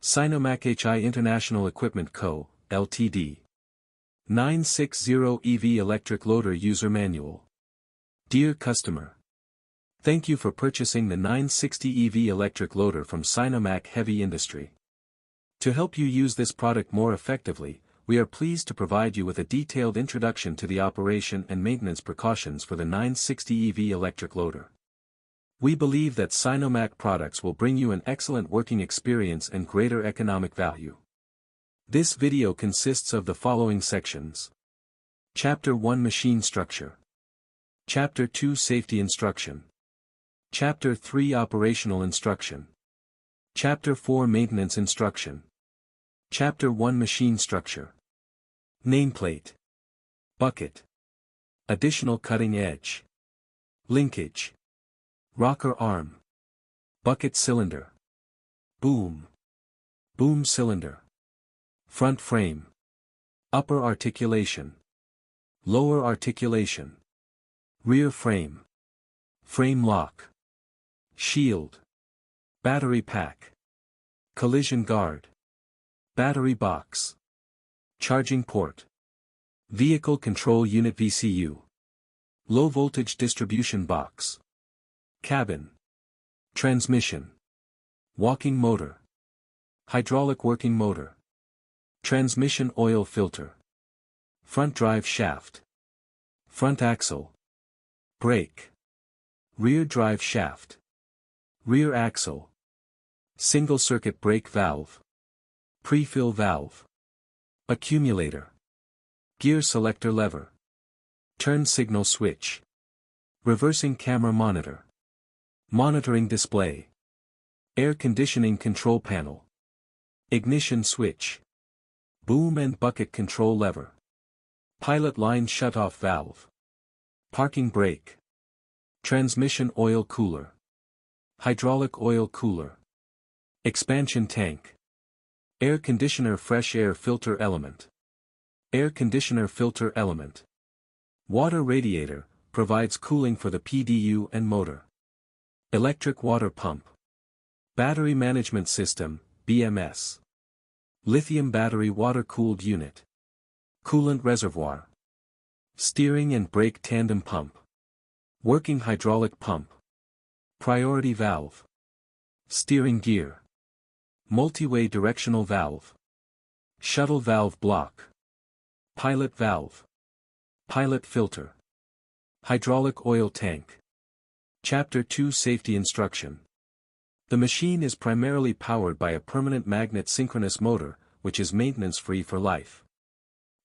SINOMACH International Equipment Co., Ltd. 960 EV Electric Loader User Manual. Dear customer, thank you for purchasing the 960 EV electric loader from SINOMACH Heavy Industry. To help you use this product more effectively, we are pleased to provide you with a detailed introduction to the operation and maintenance precautions for the 960 EV electric loader. We believe that SINOMACH products will bring you an excellent working experience and greater economic value. This video consists of the following sections. Chapter 1 Machine Structure. Chapter 2 Safety Instruction. Chapter 3 Operational Instruction. Chapter 4 Maintenance Instruction. Chapter 1 Machine Structure. Nameplate. Bucket. Additional cutting edge. Linkage. Rocker arm. Bucket cylinder. Boom. Boom cylinder. Front frame. Upper articulation. Lower articulation. Rear frame. Frame lock. Shield. Battery pack. Collision guard. Battery box. Charging port. Vehicle control unit VCU. Low voltage distribution box. Cabin. Transmission. Walking motor. Hydraulic working motor. Transmission oil filter. Front drive shaft. Front axle. Brake. Rear drive shaft. Rear axle. Single circuit brake valve. Pre-fill valve. Accumulator. Gear selector lever. Turn signal switch. Reversing camera monitor. Monitoring display. Air conditioning control panel. Ignition switch. Boom and bucket control lever. Pilot line shutoff valve. Parking brake. Transmission oil cooler. Hydraulic oil cooler. Expansion tank. Air conditioner fresh air filter element. Air conditioner filter element. Water radiator, provides cooling for the PDU and motor. Electric water pump. Battery management system, BMS. Lithium battery water-cooled unit. Coolant reservoir. Steering and brake tandem pump. Working hydraulic pump. Priority valve. Steering gear. Multi-way directional valve. Shuttle valve block. Pilot valve. Pilot filter. Hydraulic oil tank. Chapter 2 Safety Instruction. The machine is primarily powered by a permanent magnet synchronous motor, which is maintenance-free for life.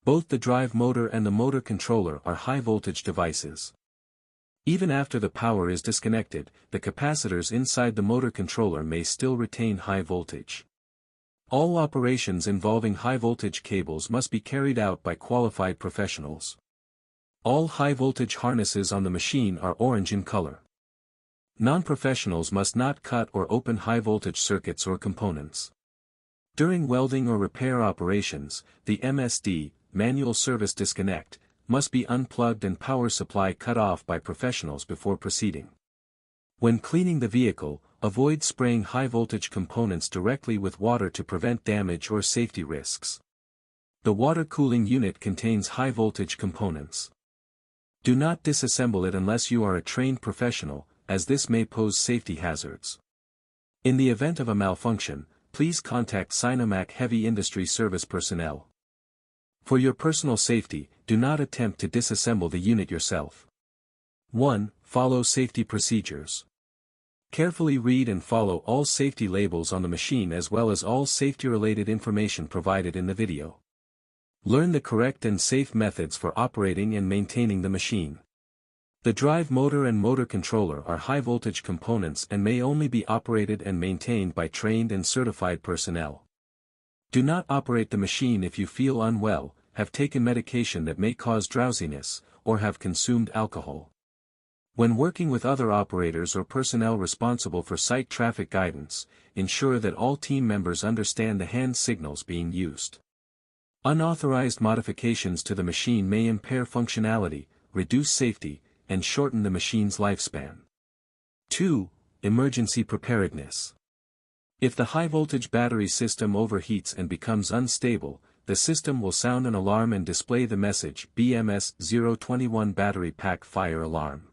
Both the drive motor and the motor controller are high-voltage devices. Even after the power is disconnected, the capacitors inside the motor controller may still retain high voltage. All operations involving high-voltage cables must be carried out by qualified professionals. All high-voltage harnesses on the machine are orange in color. Non-professionals must not cut or open high-voltage circuits or components. During welding or repair operations, the MSD, manual service disconnect, must be unplugged and power supply cut off by professionals before proceeding. When cleaning the vehicle, avoid spraying high-voltage components directly with water to prevent damage or safety risks. The water cooling unit contains high-voltage components. Do not disassemble it unless you are a trained professional, as this may pose safety hazards. In the event of a malfunction, please contact SINOMACH Heavy Industry Service personnel. For your personal safety, do not attempt to disassemble the unit yourself. 1. Follow safety procedures. Carefully read and follow all safety labels on the machine as well as all safety-related information provided in the video. Learn the correct and safe methods for operating and maintaining the machine. The drive motor and motor controller are high-voltage components and may only be operated and maintained by trained and certified personnel. Do not operate the machine if you feel unwell, have taken medication that may cause drowsiness, or have consumed alcohol. When working with other operators or personnel responsible for site traffic guidance, ensure that all team members understand the hand signals being used. Unauthorized modifications to the machine may impair functionality, reduce safety, and shorten the machine's lifespan. 2. Emergency preparedness. If the high-voltage battery system overheats and becomes unstable, the system will sound an alarm and display the message BMS 021 battery pack fire alarm.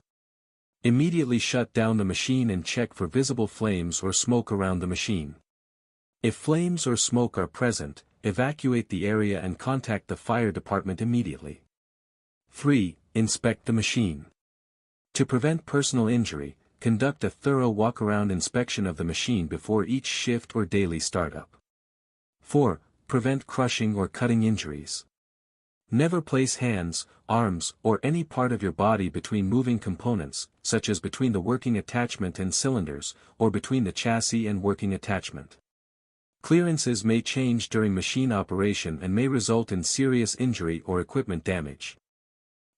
Immediately shut down the machine and check for visible flames or smoke around the machine. If flames or smoke are present, evacuate the area and contact the fire department immediately. 3. Inspect the machine. To prevent personal injury, conduct a thorough walk-around inspection of the machine before each shift or daily startup. 4. Prevent crushing or cutting injuries. Never place hands, arms, or any part of your body between moving components, such as between the working attachment and cylinders, or between the chassis and working attachment. Clearances may change during machine operation and may result in serious injury or equipment damage.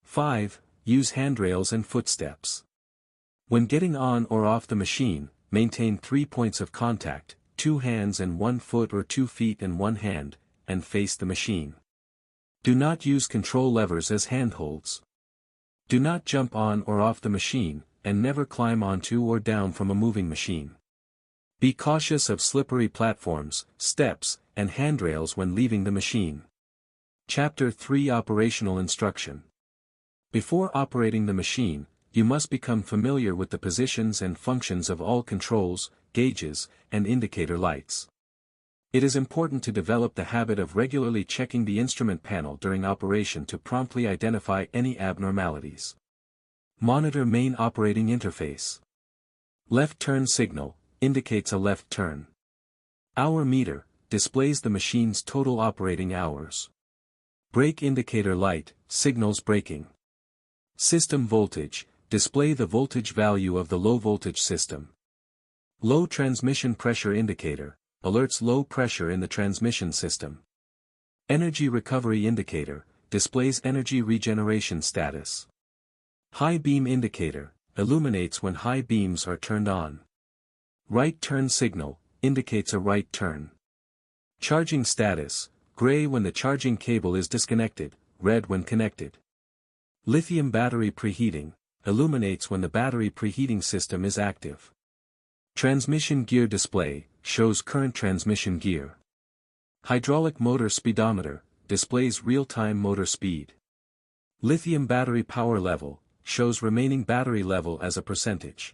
5. Use handrails and footsteps. When getting on or off the machine, maintain 3 points of contact, 2 hands and 1 foot or 2 feet and 1 hand, and face the machine. Do not use control levers as handholds. Do not jump on or off the machine, and never climb onto or down from a moving machine. Be cautious of slippery platforms, steps, and handrails when leaving the machine. Chapter 3 Operational Instruction. Before operating the machine, you must become familiar with the positions and functions of all controls, gauges, and indicator lights. It is important to develop the habit of regularly checking the instrument panel during operation to promptly identify any abnormalities. Monitor main operating interface. Left turn signal indicates a left turn. Hour meter displays the machine's total operating hours. Brake indicator light signals braking. System voltage display the voltage value of the low voltage system. Low transmission pressure indicator alerts low pressure in the transmission system. Energy recovery indicator displays energy regeneration status. High beam indicator illuminates when high beams are turned on. Right turn signal indicates a right turn. Charging status gray when the charging cable is disconnected, red when connected. Lithium battery preheating illuminates when the battery preheating system is active. Transmission gear display shows current transmission gear. Hydraulic motor speedometer displays real-time motor speed. Lithium battery power level shows remaining battery level as a percentage.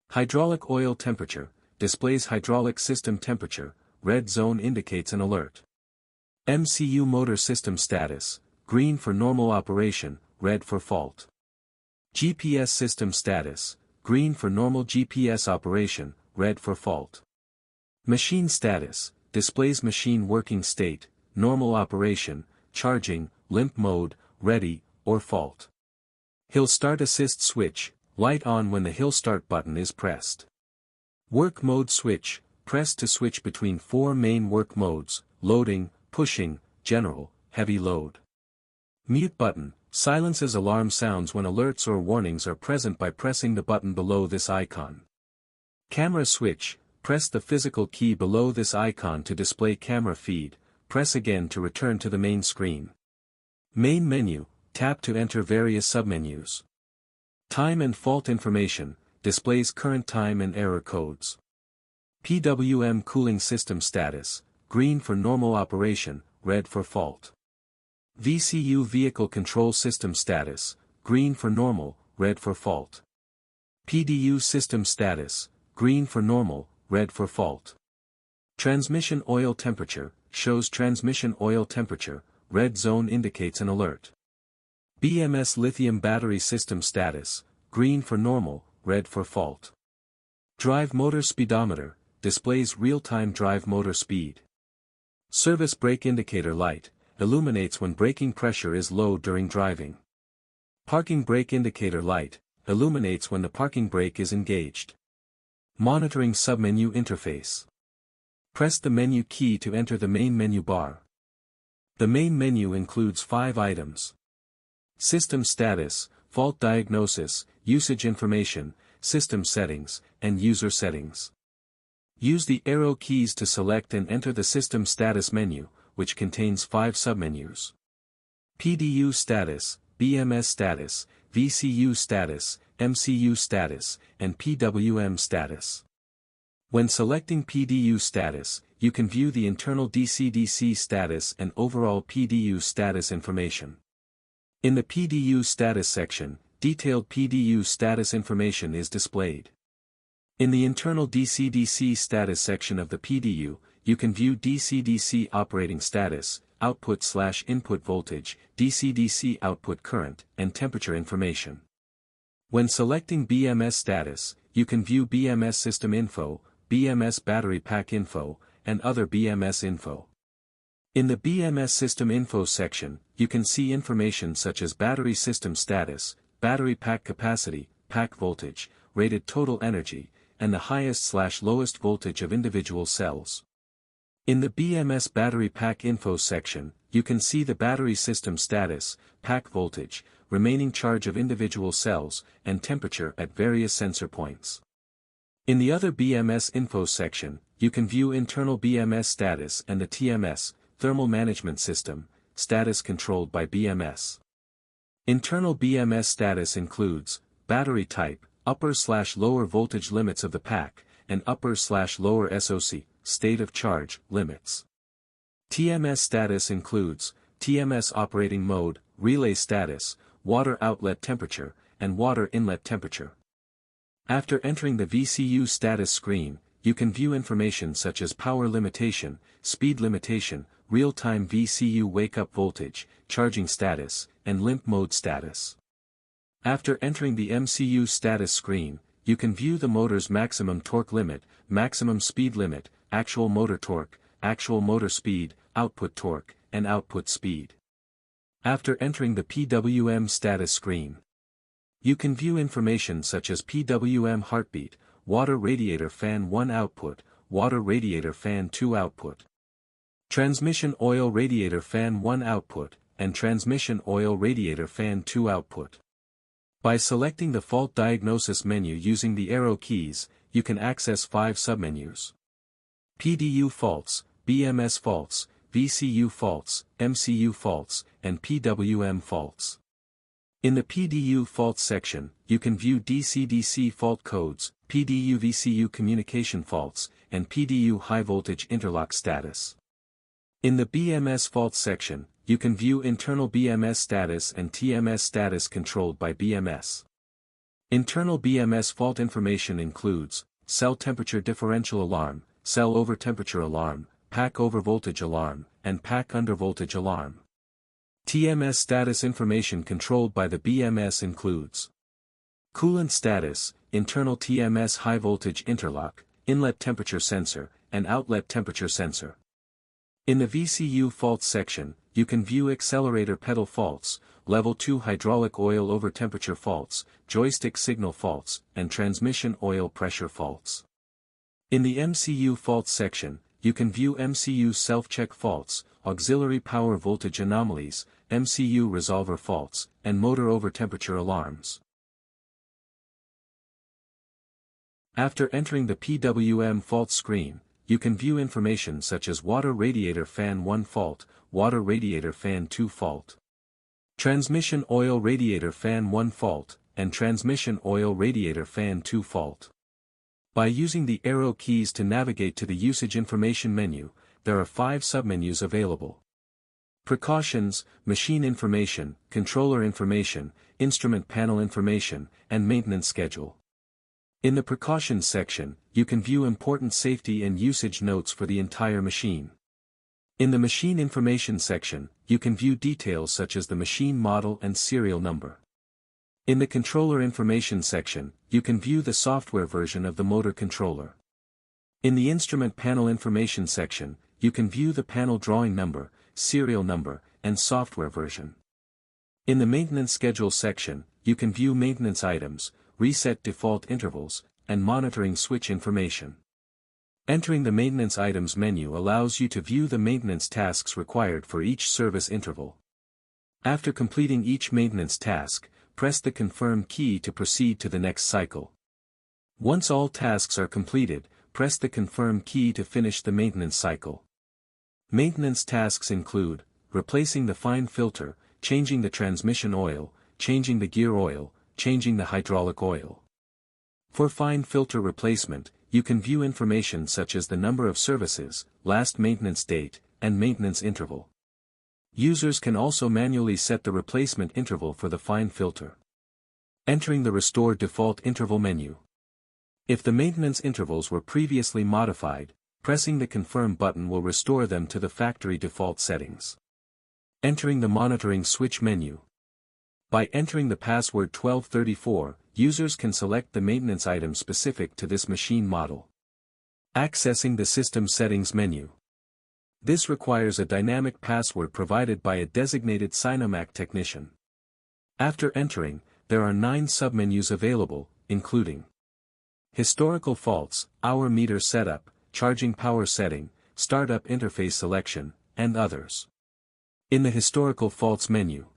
Hydraulic oil temperature displays hydraulic system temperature, red zone indicates an alert. MCU motor system status, green for normal operation, red for fault. GPS system status, green for normal GPS operation, red for fault. Machine status, displays machine working state, normal operation, charging, limp mode, ready, or fault. Hill start assist switch, light on when the hill start button is pressed. Work mode switch, press to switch between 4 main work modes, loading, pushing, general, heavy load. Mute button, silences alarm sounds when alerts or warnings are present by pressing the button below this icon. Camera switch, press the physical key below this icon to display camera feed, press again to return to the main screen. Main menu, tap to enter various submenus. Time and fault information, displays current time and error codes. PWM cooling system status, green for normal operation, red for fault. VCU vehicle control system status, green for normal, red for fault. PDU system status, green for normal, red for fault. Transmission oil temperature, shows transmission oil temperature, red zone indicates an alert. BMS lithium battery system status, green for normal, red for fault. Drive motor speedometer, displays real-time drive motor speed. Service brake indicator light, illuminates when braking pressure is low during driving. Parking brake indicator light, illuminates when the parking brake is engaged. Monitoring submenu interface. Press the menu key to enter the main menu bar. The main menu includes 5 items. System status, fault diagnosis, usage information, system settings, and user settings. Use the arrow keys to select and enter the system status menu, which contains 5 submenus. PDU status, BMS status, VCU status, MCU status, and PWM status. When selecting PDU status, you can view the internal DC-DC status and overall PDU status information. In the PDU status section, detailed PDU status information is displayed. In the internal DC-DC status section of the PDU, you can view DC-DC operating status, output/input voltage, DC-DC output current, and temperature information. When selecting BMS status, you can view BMS system info, BMS battery pack info, and other BMS info. In the BMS system info section, you can see information such as battery system status, battery pack capacity, pack voltage, rated total energy, and the highest/lowest voltage of individual cells. In the BMS battery pack info section, you can see the battery system status, pack voltage, remaining charge of individual cells, and temperature at various sensor points. In the other BMS info section, you can view internal BMS status and the TMS, thermal management system, status controlled by BMS. Internal BMS status includes battery type, upper/lower voltage limits of the pack, and upper/lower SOC, state of charge, limits. TMS status includes TMS operating mode, relay status, water outlet temperature, and water inlet temperature. After entering the VCU status screen, you can view information such as power limitation, speed limitation, real-time VCU wake-up voltage, charging status, and limp mode status. After entering the MCU status screen, you can view the motor's maximum torque limit, maximum speed limit, actual motor torque, actual motor speed, output torque, and output speed. After entering the PWM status screen, you can view information such as PWM heartbeat, water radiator fan 1 output, water radiator fan 2 output, transmission oil radiator fan 1 output, and transmission oil radiator fan 2 output. By selecting the fault diagnosis menu using the arrow keys, you can access 5 submenus. PDU faults, BMS faults, VCU faults, MCU faults, and PWM faults. In the PDU faults section, you can view DC-DC fault codes, PDU-VCU communication faults, and PDU high-voltage interlock status. In the BMS faults section, you can view internal BMS status and TMS status controlled by BMS. Internal BMS fault information includes cell temperature differential alarm, cell over temperature alarm, pack over voltage alarm, and pack under voltage alarm. TMS status information controlled by the BMS includes coolant status, internal TMS high voltage interlock, inlet temperature sensor, and outlet temperature sensor. In the VCU faults section, you can view accelerator pedal faults, level 2 hydraulic oil over temperature faults, joystick signal faults, and transmission oil pressure faults. In the MCU faults section, you can view MCU self-check faults, auxiliary power voltage anomalies, MCU resolver faults, and motor over temperature alarms. After entering the PWM fault screen, you can view information such as water radiator fan 1 fault, water radiator fan 2 fault, transmission oil radiator fan 1 fault, and transmission oil radiator fan 2 fault. By using the arrow keys to navigate to the usage information menu, there are 5 submenus available. Precautions, machine information, controller information, instrument panel information, and maintenance schedule. In the precautions section, you can view important safety and usage notes for the entire machine. In the machine information section, you can view details such as the machine model and serial number. In the controller information section, you can view the software version of the motor controller. In the instrument panel information section, you can view the panel drawing number, serial number, and software version. In the maintenance schedule section, you can view maintenance items, reset default intervals, and monitoring switch information. Entering the maintenance items menu allows you to view the maintenance tasks required for each service interval. After completing each maintenance task, press the confirm key to proceed to the next cycle. Once all tasks are completed, press the confirm key to finish the maintenance cycle. Maintenance tasks include replacing the fine filter, changing the transmission oil, changing the gear oil, changing the hydraulic oil. For fine filter replacement, you can view information such as the number of services, last maintenance date, and maintenance interval. Users can also manually set the replacement interval for the fine filter. Entering the Restore Default Interval menu. If the maintenance intervals were previously modified, pressing the Confirm button will restore them to the factory default settings. Entering the Monitoring Switch menu. By entering the password 1234, users can select the maintenance item specific to this machine model. Accessing the System Settings menu. This requires a dynamic password provided by a designated SINOMACH technician. After entering, there are 9 submenus available, including Historical Faults, Hour Meter Setup, Charging Power Setting, Startup Interface Selection, and others. In the Historical Faults menu,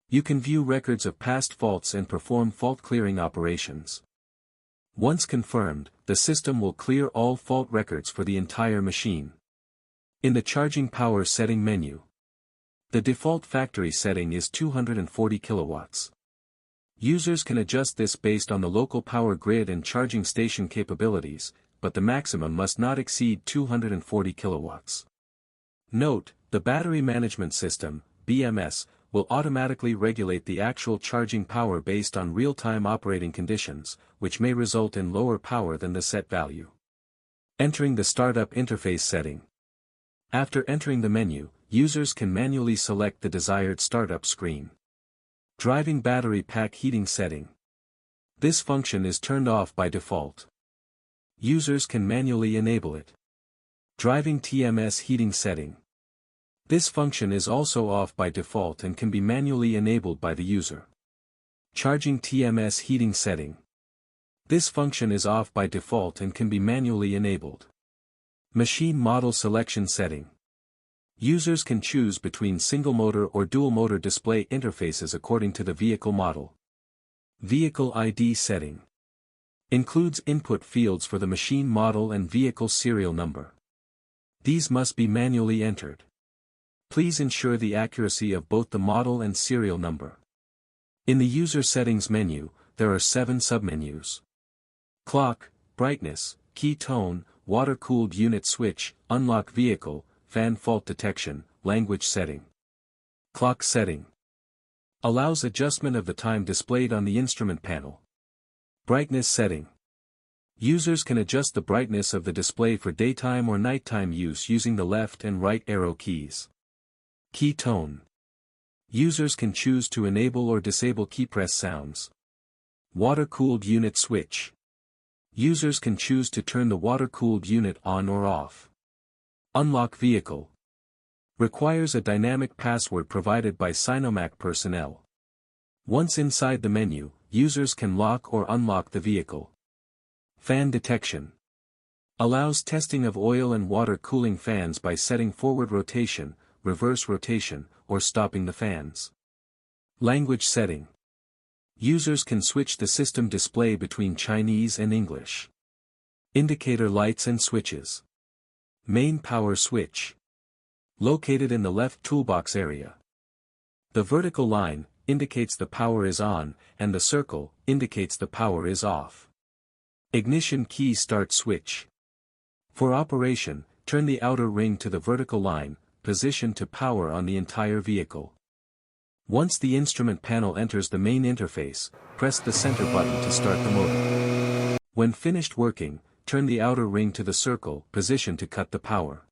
you can view records of past faults and perform fault clearing operations. Once confirmed, the system will clear all fault records for the entire machine. In the Charging Power Setting menu, the default factory setting is 240 kilowatts. Users can adjust this based on the local power grid and charging station capabilities, but the maximum must not exceed 240 kilowatts. Note, the Battery Management System, BMS, will automatically regulate the actual charging power based on real-time operating conditions, which may result in lower power than the set value. Entering the Startup Interface setting. After entering the menu, users can manually select the desired startup screen. Driving Battery Pack Heating setting. This function is turned off by default. Users can manually enable it. Driving TMS Heating setting. This function is also off by default and can be manually enabled by the user. Charging TMS Heating setting. This function is off by default and can be manually enabled. Machine Model Selection setting. Users can choose between single-motor or dual-motor display interfaces according to the vehicle model. Vehicle ID setting. Includes input fields for the machine model and vehicle serial number. These must be manually entered. Please ensure the accuracy of both the model and serial number. In the User Settings menu, there are 7 submenus. Clock, Brightness, Key Tone, Water-Cooled Unit Switch, Unlock Vehicle, Fan Fault Detection, Language Setting. Clock Setting. Allows adjustment of the time displayed on the instrument panel. Brightness Setting. Users can adjust the brightness of the display for daytime or nighttime use using the left and right arrow keys. Key Tone. Users can choose to enable or disable keypress sounds. Water-Cooled Unit Switch. Users can choose to turn the water-cooled unit on or off. Unlock Vehicle. Requires a dynamic password provided by SINOMACH personnel. Once inside the menu, users can lock or unlock the vehicle. Fan Detection. Allows testing of oil and water cooling fans by setting forward rotation, reverse rotation, or stopping the fans. Language Setting. Users can switch the system display between Chinese and English. Indicator lights and switches. Main power switch. Located in the left toolbox area. The vertical line indicates the power is on, and the circle indicates the power is off. Ignition key start switch. For operation, turn the outer ring to the vertical line, positioned to power on the entire vehicle. Once the instrument panel enters the main interface, press the center button to start the motor. When finished working, turn the outer ring to the circle position to cut the power.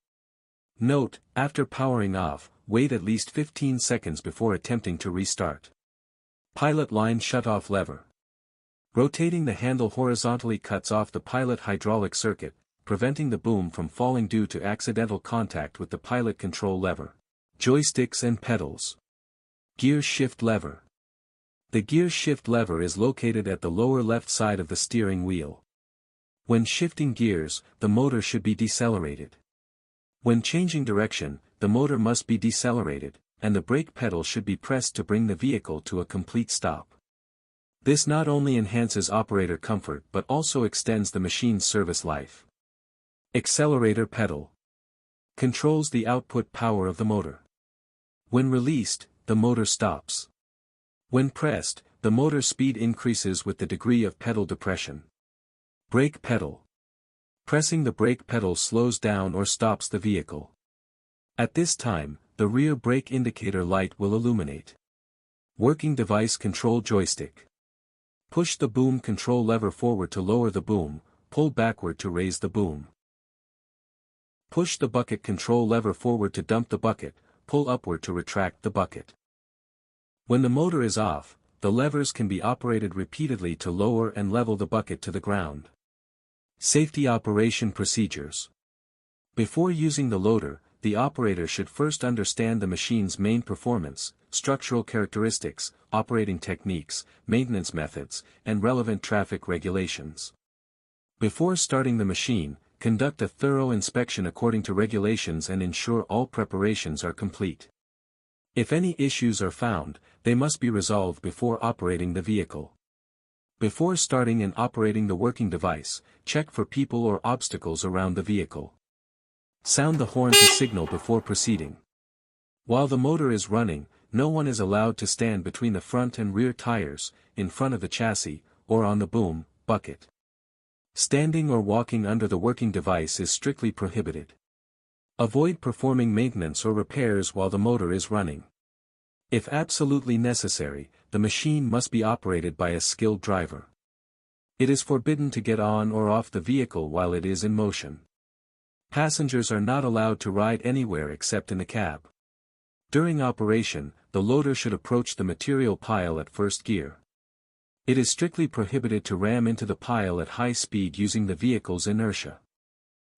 Note, after powering off, wait at least 15 seconds before attempting to restart. Pilot line shutoff lever. Rotating the handle horizontally cuts off the pilot hydraulic circuit, preventing the boom from falling due to accidental contact with the pilot control lever. Joysticks and pedals. Gear shift lever. The gear shift lever is located at the lower left side of the steering wheel. When shifting gears, the motor should be decelerated. When changing direction, the motor must be decelerated, and the brake pedal should be pressed to bring the vehicle to a complete stop. This not only enhances operator comfort but also extends the machine's service life. Accelerator pedal. Controls the output power of the motor. When released, the motor stops. When pressed, the motor speed increases with the degree of pedal depression. Brake pedal. Pressing the brake pedal slows down or stops the vehicle. At this time, the rear brake indicator light will illuminate. Working device control joystick. Push the boom control lever forward to lower the boom, pull backward to raise the boom. Push the bucket control lever forward to dump the bucket, pull upward to retract the bucket. When the motor is off, the levers can be operated repeatedly to lower and level the bucket to the ground. Safety operation procedures. Before using the loader, the operator should first understand the machine's main performance, structural characteristics, operating techniques, maintenance methods, and relevant traffic regulations. Before starting the machine, conduct a thorough inspection according to regulations and ensure all preparations are complete. If any issues are found, they must be resolved before operating the vehicle. Before starting and operating the working device, check for people or obstacles around the vehicle. Sound the horn to signal before proceeding. While the motor is running, no one is allowed to stand between the front and rear tires, in front of the chassis, or on the boom, bucket. Standing or walking under the working device is strictly prohibited. Avoid performing maintenance or repairs while the motor is running. If absolutely necessary, the machine must be operated by a skilled driver. It is forbidden to get on or off the vehicle while it is in motion. Passengers are not allowed to ride anywhere except in the cab. During operation, the loader should approach the material pile at first gear. It is strictly prohibited to ram into the pile at high speed using the vehicle's inertia.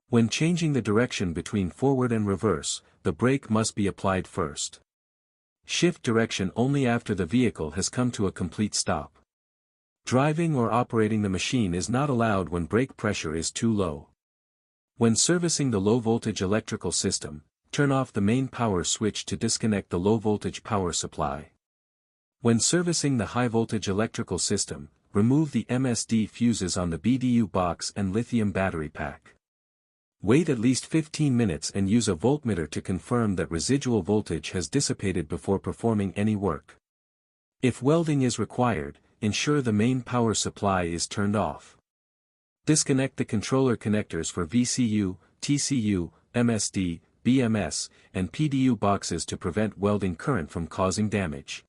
When changing the direction between forward and reverse, the brake must be applied first. Shift direction only after the vehicle has come to a complete stop. Driving or operating the machine is not allowed when brake pressure is too low. When servicing the low-voltage electrical system, turn off the main power switch to disconnect the low-voltage power supply. When servicing the high-voltage electrical system, remove the MSD fuses on the BDU box and lithium battery pack. Wait at least 15 minutes and use a voltmeter to confirm that residual voltage has dissipated before performing any work. If welding is required, ensure the main power supply is turned off. Disconnect the controller connectors for VCU, TCU, MSD, BMS, and PDU boxes to prevent welding current from causing damage.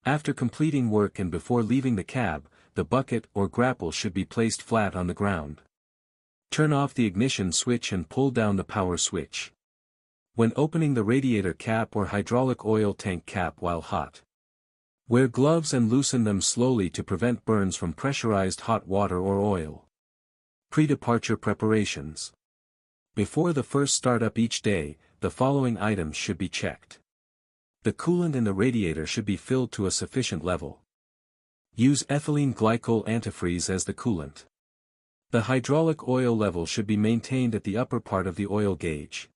After completing work and before leaving the cab, the bucket or grapple should be placed flat on the ground. Turn off the ignition switch and pull down the power switch. When opening the radiator cap or hydraulic oil tank cap while hot, wear gloves and loosen them slowly to prevent burns from pressurized hot water or oil. Pre-departure preparations. Before the first startup each day, the following items should be checked. The coolant in the radiator should be filled to a sufficient level. Use ethylene glycol antifreeze as the coolant. The hydraulic oil level should be maintained at the upper part of the oil gauge.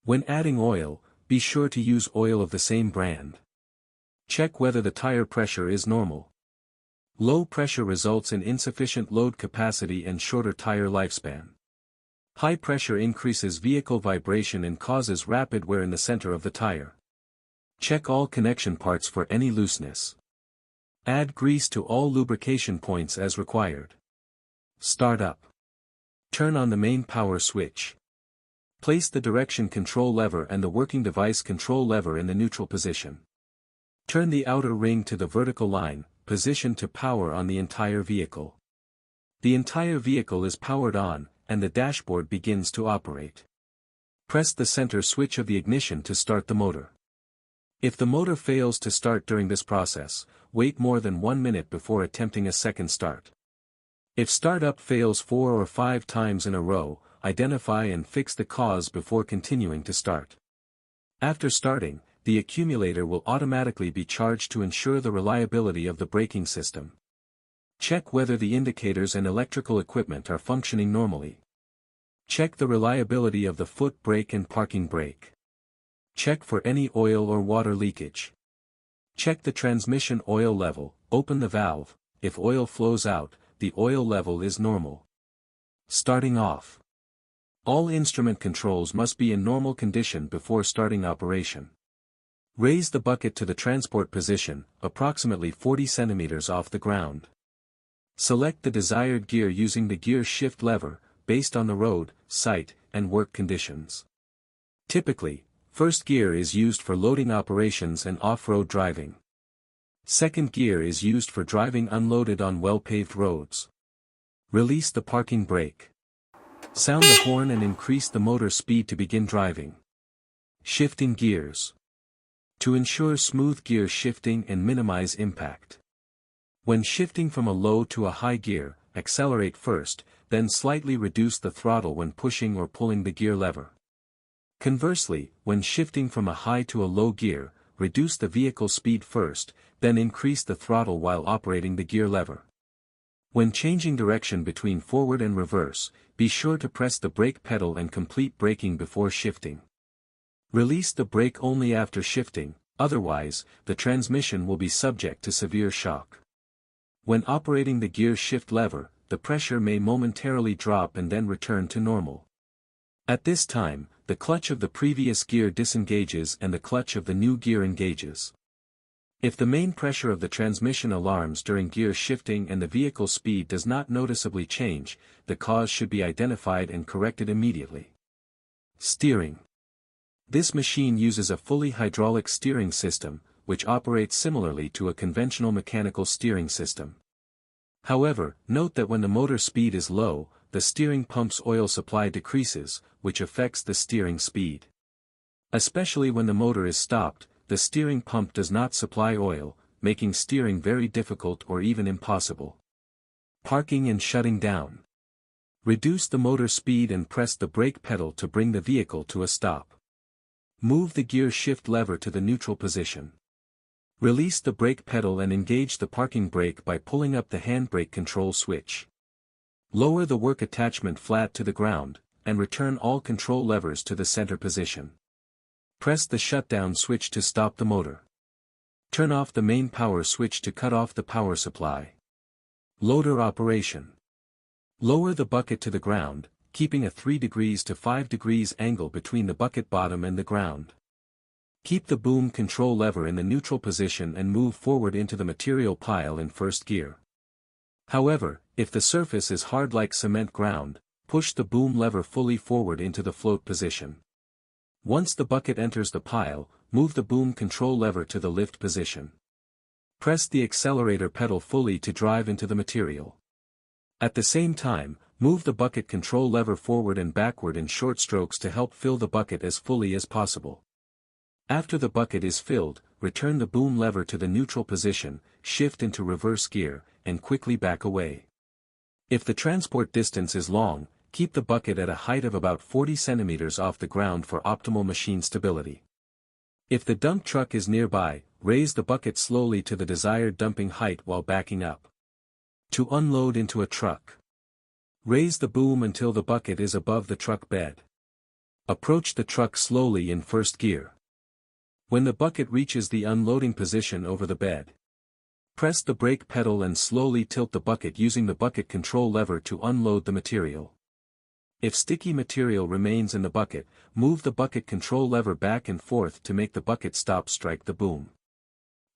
When adding oil, be sure to use oil of the same brand. Check whether the tire pressure is normal. Low pressure results in insufficient load capacity and shorter tire lifespan. High pressure increases vehicle vibration and causes rapid wear in the center of the tire. Check all connection parts for any looseness. Add grease to all lubrication points as required. Start up. Turn on the main power switch. Place the direction control lever and the working device control lever in the neutral position. Turn the outer ring to the vertical line, positioned to power on the entire vehicle. The entire vehicle is powered on, and the dashboard begins to operate. Press the center switch of the ignition to start the motor. If the motor fails to start during this process, wait more than 1 minute before attempting a second start. If startup fails 4 or 5 times in a row, identify and fix the cause before continuing to start. After starting, the accumulator will automatically be charged to ensure the reliability of the braking system. Check whether the indicators and electrical equipment are functioning normally. Check the reliability of the foot brake and parking brake. Check for any oil or water leakage. Check the transmission oil level, open the valve. If oil flows out, the oil level is normal. Starting off. All instrument controls must be in normal condition before starting operation. Raise the bucket to the transport position, approximately 40 cm off the ground. Select the desired gear using the gear shift lever, based on the road, site, and work conditions. Typically, first gear is used for loading operations and off-road driving. Second gear is used for driving unloaded on well-paved roads. Release the parking brake. Sound the horn and increase the motor speed to begin driving. Shifting gears. To ensure smooth gear shifting and minimize impact. When shifting from a low to a high gear, accelerate first, then slightly reduce the throttle when pushing or pulling the gear lever. Conversely, when shifting from a high to a low gear, reduce the vehicle speed first, then increase the throttle while operating the gear lever. When changing direction between forward and reverse, be sure to press the brake pedal and complete braking before shifting. Release the brake only after shifting, otherwise, the transmission will be subject to severe shock. When operating the gear shift lever, the pressure may momentarily drop and then return to normal. At this time, the clutch of the previous gear disengages and the clutch of the new gear engages. If the main pressure of the transmission alarms during gear shifting and the vehicle speed does not noticeably change, the cause should be identified and corrected immediately. Steering. This machine uses a fully hydraulic steering system, which operates similarly to a conventional mechanical steering system. However, note that when the motor speed is low, the steering pump's oil supply decreases, which affects the steering speed. Especially when the motor is stopped, the steering pump does not supply oil, making steering very difficult or even impossible. Parking and shutting down. Reduce the motor speed and press the brake pedal to bring the vehicle to a stop. Move the gear shift lever to the neutral position. Release the brake pedal and engage the parking brake by pulling up the handbrake control switch. Lower the work attachment flat to the ground, and return all control levers to the center position. Press the shutdown switch to stop the motor. Turn off the main power switch to cut off the power supply. Loader operation. Lower the bucket to the ground, keeping a 3 degrees to 5 degrees angle between the bucket bottom and the ground. Keep the boom control lever in the neutral position and move forward into the material pile in first gear. However, if the surface is hard like cement ground, push the boom lever fully forward into the float position. Once the bucket enters the pile, move the boom control lever to the lift position. Press the accelerator pedal fully to drive into the material. At the same time, move the bucket control lever forward and backward in short strokes to help fill the bucket as fully as possible. After the bucket is filled, return the boom lever to the neutral position, shift into reverse gear, and quickly back away. If the transport distance is long, keep the bucket at a height of about 40 centimeters off the ground for optimal machine stability. If the dump truck is nearby, raise the bucket slowly to the desired dumping height while backing up. To unload into a truck. Raise the boom until the bucket is above the truck bed. Approach the truck slowly in first gear. When the bucket reaches the unloading position over the bed, press the brake pedal and slowly tilt the bucket using the bucket control lever to unload the material. If sticky material remains in the bucket, move the bucket control lever back and forth to make the bucket stop strike the boom.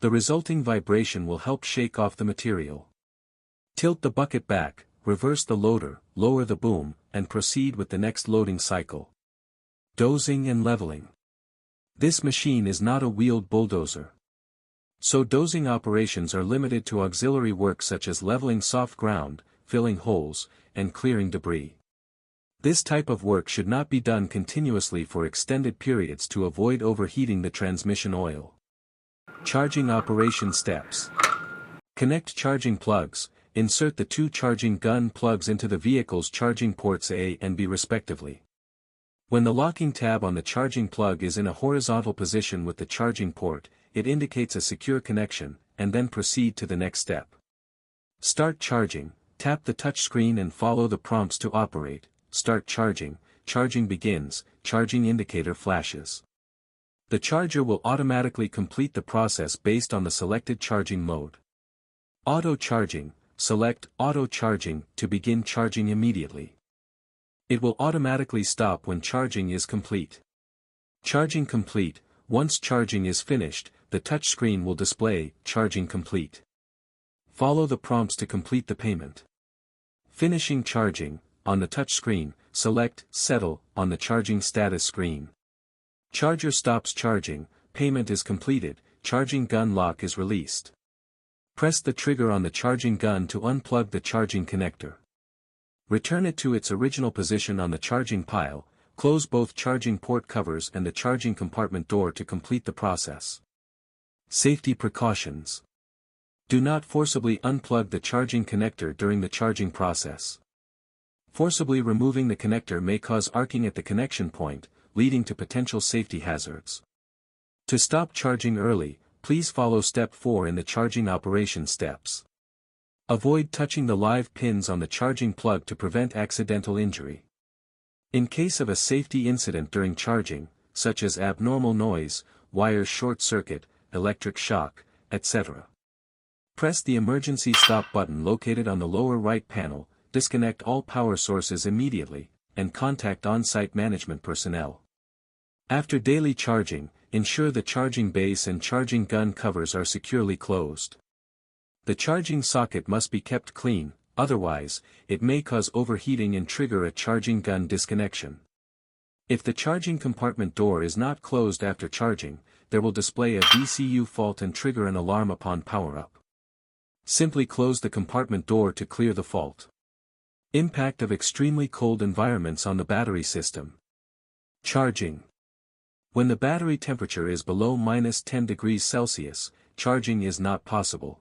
The resulting vibration will help shake off the material. Tilt the bucket back, reverse the loader, lower the boom, and proceed with the next loading cycle. Dozing and leveling. This machine is not a wheeled bulldozer. So dozing operations are limited to auxiliary work such as leveling soft ground, filling holes, and clearing debris. This type of work should not be done continuously for extended periods to avoid overheating the transmission oil. Charging operation steps. Connect charging plugs. Insert the 2 charging gun plugs into the vehicle's charging ports A and B respectively. When the locking tab on the charging plug is in a horizontal position with the charging port, it indicates a secure connection, and then proceed to the next step. Start charging. Tap the touchscreen and follow the prompts to operate. Start charging. Charging begins. Charging indicator flashes. The charger will automatically complete the process based on the selected charging mode. Auto charging. Select Auto Charging to begin charging immediately. It will automatically stop when charging is complete. Charging complete. Once charging is finished, the touchscreen will display Charging complete. Follow the prompts to complete the payment. Finishing charging. on the touch screen, select Settle on the charging status screen. Charger stops charging, payment is completed, charging gun lock is released. Press the trigger on the charging gun to unplug the charging connector. Return it to its original position on the charging pile, close both charging port covers and the charging compartment door to complete the process. Safety precautions. Do not forcibly unplug the charging connector during the charging process. Forcibly removing the connector may cause arcing at the connection point, leading to potential safety hazards. To stop charging early, please follow step 4 in the charging operation steps. Avoid touching the live pins on the charging plug to prevent accidental injury. In case of a safety incident during charging, such as abnormal noise, wire short circuit, electric shock, etc., press the emergency stop button located on the lower right panel, disconnect all power sources immediately, and contact on-site management personnel. After daily charging, ensure the charging base and charging gun covers are securely closed. The charging socket must be kept clean, otherwise, it may cause overheating and trigger a charging gun disconnection. If the charging compartment door is not closed after charging, there will display a VCU fault and trigger an alarm upon power-up. Simply close the compartment door to clear the fault. Impact of extremely cold environments on the battery system. Charging. When the battery temperature is below -10 degrees Celsius, charging is not possible.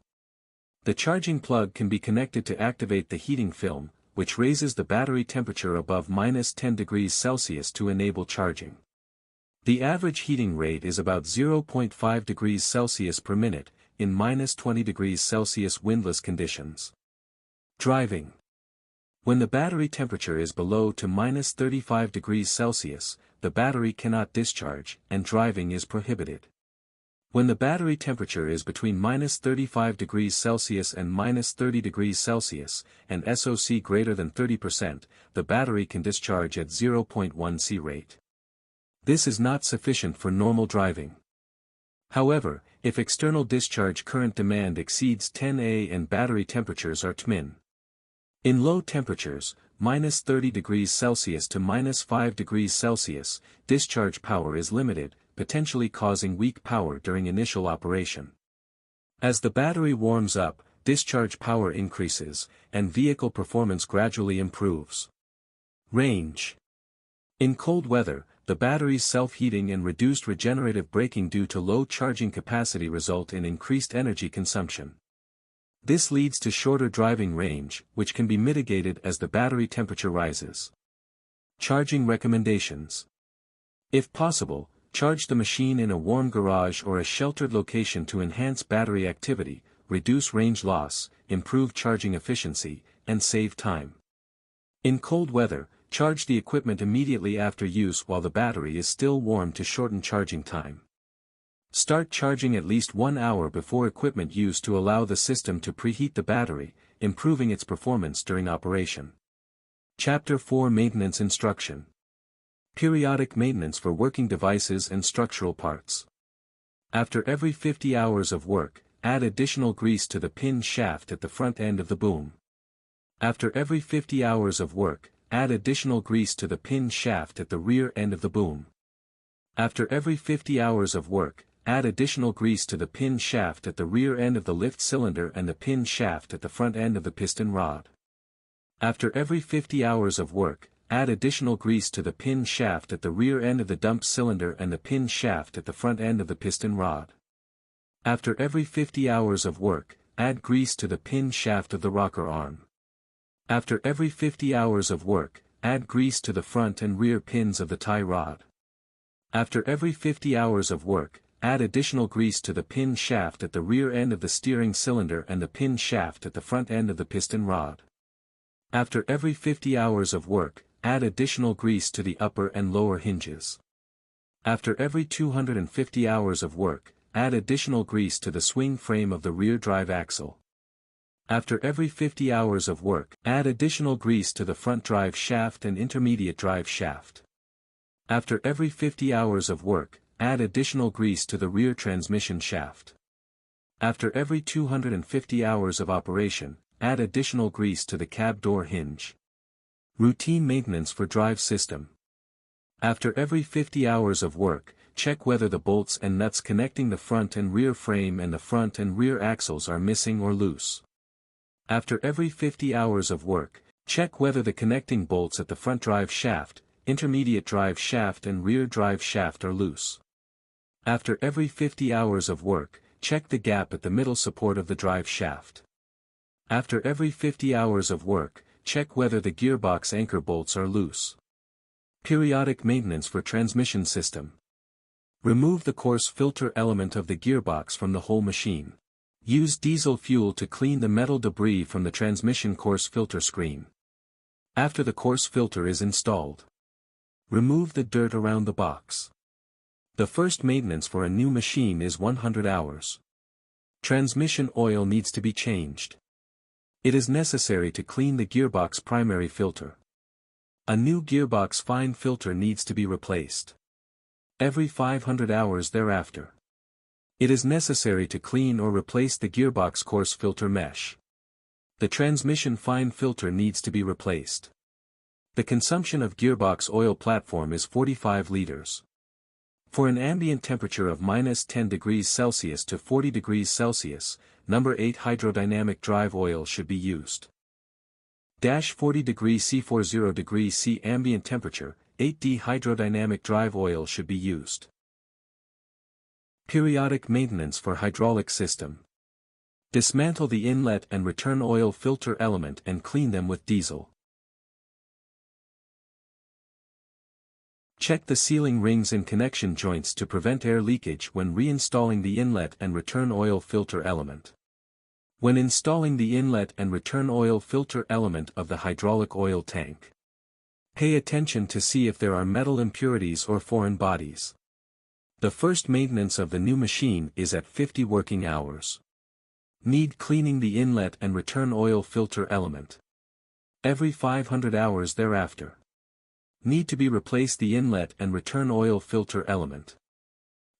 The charging plug can be connected to activate the heating film, which raises the battery temperature above -10 degrees Celsius to enable charging. The average heating rate is about 0.5 degrees Celsius per minute, in -20 degrees Celsius windless conditions. Driving. When the battery temperature is below to -35 degrees Celsius, the battery cannot discharge, and driving is prohibited. When the battery temperature is between -35 degrees Celsius and -30 degrees Celsius, and SOC greater than 30%, the battery can discharge at 0.1 C rate. This is not sufficient for normal driving. However, if external discharge current demand exceeds 10 A and battery temperatures are TMIN. In low temperatures, -30 degrees Celsius to -5 degrees Celsius, discharge power is limited, potentially causing weak power during initial operation. As the battery warms up, discharge power increases, and vehicle performance gradually improves. Range. In cold weather, the battery's self-heating and reduced regenerative braking due to low charging capacity result in increased energy consumption. This leads to shorter driving range, which can be mitigated as the battery temperature rises. Charging recommendations. If possible, charge the machine in a warm garage or a sheltered location to enhance battery activity, reduce range loss, improve charging efficiency, and save time. In cold weather, charge the equipment immediately after use while the battery is still warm to shorten charging time. Start charging at least 1 hour before equipment use to allow the system to preheat the battery, improving its performance during operation. Chapter 4 Maintenance Instruction. Periodic maintenance for working devices and structural parts. After every 50 hours of work, add additional grease to the pin shaft at the front end of the boom. After every 50 hours of work, add additional grease to the pin shaft at the rear end of the boom. After every 50 hours of work, add additional grease to the pin shaft at the rear end of the lift cylinder and the pin shaft at the front end of the piston rod. After every 50 hours of work, add additional grease to the pin shaft at the rear end of the dump cylinder and the pin shaft at the front end of the piston rod. After every 50 hours of work, add grease to the pin shaft of the rocker arm. After every 50 hours of work, add grease to the front and rear pins of the tie rod. After every 50 hours of work, add additional grease to the pin shaft at the rear end of the steering cylinder and the pin shaft at the front end of the piston rod. After every 50 hours of work, add additional grease to the upper and lower hinges. After every 250 hours of work, add additional grease to the swing frame of the rear drive axle. After every 50 hours of work, add additional grease to the front drive shaft and intermediate drive shaft. After every 50 hours of work, add additional grease to the rear transmission shaft. After every 250 hours of operation, add additional grease to the cab door hinge. Routine maintenance for drive system. After every 50 hours of work, check whether the bolts and nuts connecting the front and rear frame and the front and rear axles are missing or loose. After every 50 hours of work, check whether the connecting bolts at the front drive shaft, intermediate drive shaft and rear drive shaft are loose. After every 50 hours of work, check the gap at the middle support of the drive shaft. After every 50 hours of work, check whether the gearbox anchor bolts are loose. Periodic maintenance for transmission system. Remove the coarse filter element of the gearbox from the whole machine. Use diesel fuel to clean the metal debris from the transmission coarse filter screen. After the coarse filter is installed, remove the dirt around the box. The first maintenance for a new machine is 100 hours. Transmission oil needs to be changed. It is necessary to clean the gearbox primary filter. A new gearbox fine filter needs to be replaced every 500 hours thereafter. It is necessary to clean or replace the gearbox coarse filter mesh. The transmission fine filter needs to be replaced. The consumption of gearbox oil platform is 45 liters. For an ambient temperature of -10 degrees Celsius to 40 degrees Celsius, number 8 hydrodynamic drive oil should be used. 40 degrees C 40 degrees C ambient temperature, 8D hydrodynamic drive oil should be used. Periodic maintenance for hydraulic system. Dismantle the inlet and return oil filter element and clean them with diesel. Check the sealing rings and connection joints to prevent air leakage when reinstalling the inlet and return oil filter element. When installing the inlet and return oil filter element of the hydraulic oil tank, pay attention to see if there are metal impurities or foreign bodies. The first maintenance of the new machine is at 50 working hours. Need cleaning the inlet and return oil filter element every 500 hours thereafter. Need to be replace the inlet and return oil filter element.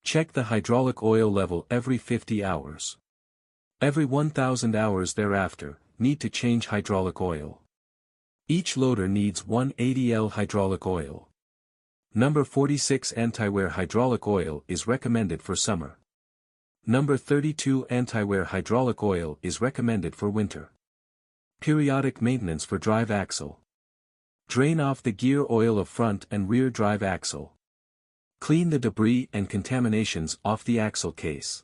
Check the hydraulic oil level every 50 hours. Every 1000 hours thereafter, need to change hydraulic oil. Each loader needs 180L hydraulic oil. Number 46 anti-wear hydraulic oil is recommended for summer. Number 32 anti-wear hydraulic oil is recommended for winter. Periodic maintenance for drive axle. Drain off the gear oil of front and rear drive axle. Clean the debris and contaminations off the axle case.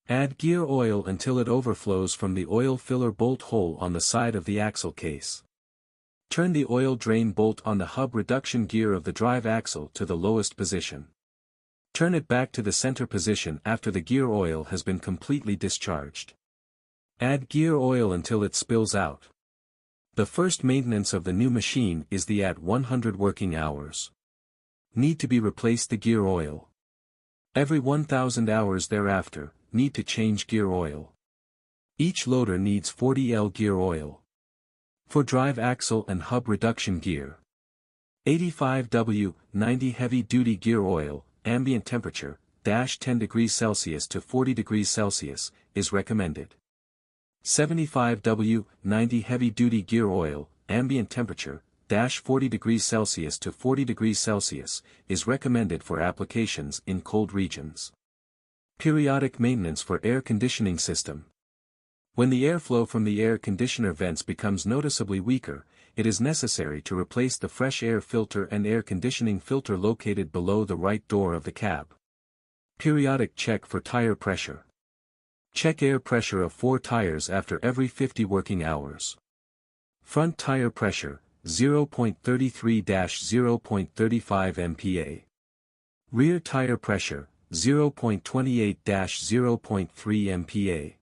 Add gear oil until it overflows from the oil filler bolt hole on the side of the axle case. Turn the oil drain bolt on the hub reduction gear of the drive axle to the lowest position. Turn it back to the center position after the gear oil has been completely discharged. Add gear oil until it spills out. The first maintenance of the new machine is the at 100 working hours. Need to be replaced the gear oil. Every 1000 hours thereafter, need to change gear oil. Each loader needs 40L gear oil. For drive axle and hub reduction gear, 85W, 90 heavy-duty gear oil, ambient temperature, -10 degrees Celsius to 40 degrees Celsius, is recommended. 75W, 90 heavy-duty gear oil, ambient temperature, -40 degrees Celsius to 40 degrees Celsius, is recommended for applications in cold regions. Periodic maintenance for air conditioning system. When the airflow from the air conditioner vents becomes noticeably weaker, it is necessary to replace the fresh air filter and air conditioning filter located below the right door of the cab. Periodic check for tire pressure. Check air pressure of 4 tires after every 50 working hours. Front tire pressure, 0.33-0.35 MPa. Rear tire pressure, 0.28-0.3 MPa.